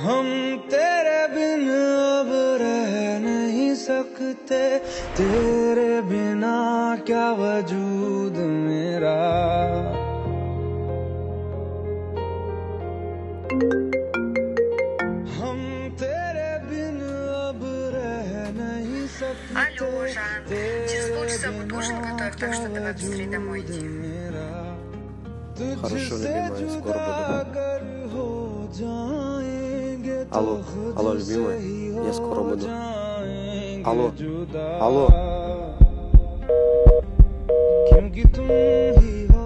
हम तेरे बिन अब रह नहीं सकते, तेरे बिना क्या वजूद मेरा। हम तेरे बिन अब रह नहीं सकते। Алло, Жан, через полчаса буду ужин готовить, так что давай быстрее домой иди. Хорошо, любимая, скоро буду. Алло, любимая, я скоро буду. Алло. क्योंकि तुम ही हो